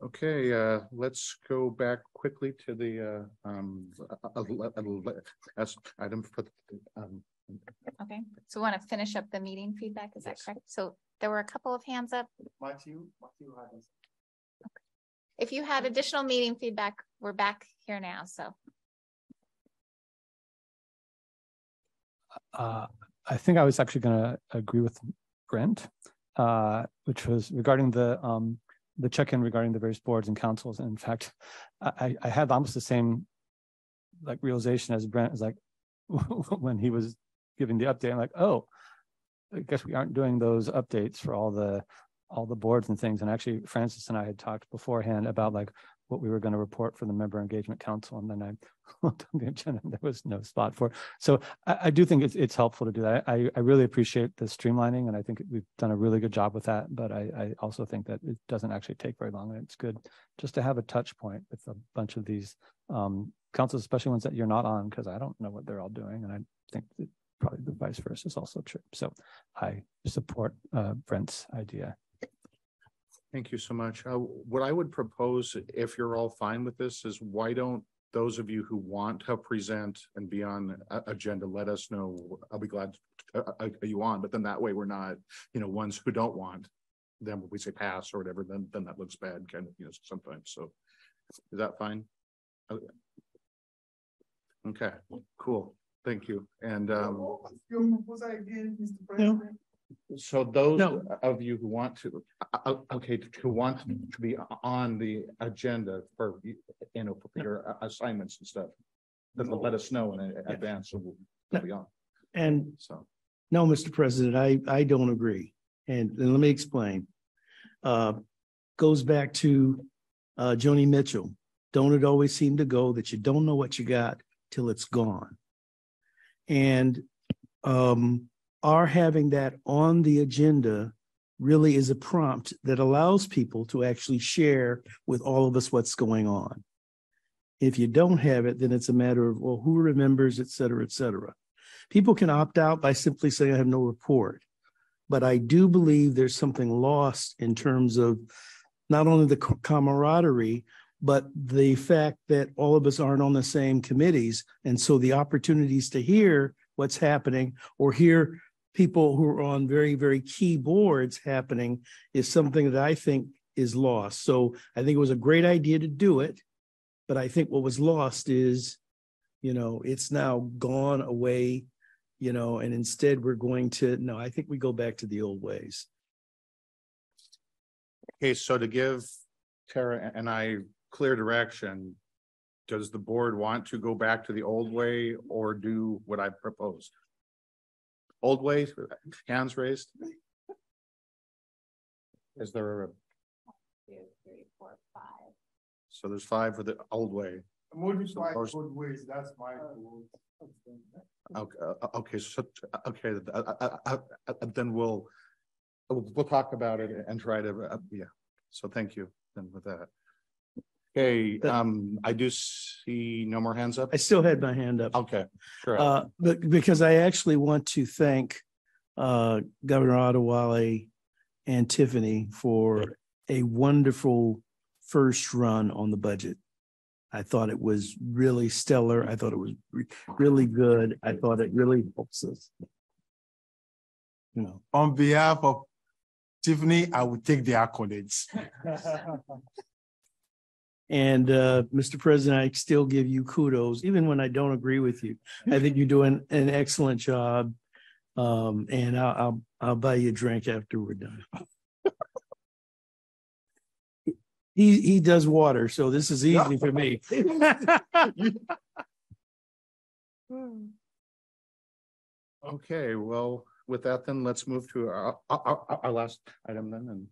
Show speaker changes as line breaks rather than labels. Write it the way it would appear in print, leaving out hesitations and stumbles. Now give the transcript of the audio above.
Okay, let's go back quickly to the item for
Okay, so we want to finish up the meeting feedback, is that correct? So there were a couple of hands up. If you had additional meeting feedback, we're back here now, so.
I think I was actually going to agree with Brent, which was regarding the check-in regarding the various boards and councils. And in fact, I had almost the same like realization as Brent, is like when he was giving the update, I'm like, oh, I guess we aren't doing those updates for all the boards and things. And actually, Francis and I had talked beforehand about like what we were going to report for the Member Engagement Council, and then I looked on the agenda and there was no spot for it. So I do think it's helpful to do that. I really appreciate the streamlining, and I think we've done a really good job with that. But I also think that it doesn't actually take very long, and it's good just to have a touch point with a bunch of these councils, especially ones that you're not on, because I don't know what they're all doing, and I think that probably the vice versa is also true. So I support Brent's idea.
Thank you so much. What I would propose, if you're all fine with this, is why don't those of you who want to present and be on agenda, let us know. I'll be glad to you on, but then that way we're not, ones who don't want. Then when we say pass or whatever, then that looks bad, kind of, sometimes. So is that fine? Okay, cool. Thank you. And so those of you who want to, to be on the agenda for, for your assignments and stuff, then let us know in advance, so we'll be on.
And so, no, Mr. President, I don't agree, and let me explain. Goes back to Joni Mitchell. Don't it always seem to go that you don't know what you got till it's gone? And our having that on the agenda really is a prompt that allows people to actually share with all of us what's going on. If you don't have it, then it's a matter of, well, who remembers, et cetera, et cetera. People can opt out by simply saying, I have no report. But I do believe there's something lost in terms of not only the camaraderie, but the fact that all of us aren't on the same committees. And so the opportunities to hear what's happening or hear people who are on very, very key boards happening is something that I think is lost. So I think it was a great idea to do it, but I think what was lost is, it's now gone away, and instead we're going to, I think we go back to the old ways.
Okay, so to give Tara and I clear direction, does the board want to go back to the old way or do what I proposed? Old way, hands raised. Is there a 2, 3, 4, 5? So there's 5 for the old way.
Old ways. That's my rule.
Okay. So then we'll talk about it and try to So thank you then with that. Okay, I do see no more hands up.
I still had my hand up.
Okay, sure.
But because I actually want to thank Governor Adewale and Tiffany for a wonderful first run on the budget. I thought it was really stellar. I thought it was really good. I thought it really helps us.
On behalf of Tiffany, I would take the accolades.
And Mr. President, I still give you kudos, even when I don't agree with you. I think you're doing an excellent job. And I'll buy you a drink after we're done. He does water, so this is easy for me.
Okay, well, with that, then let's move to our last item then. And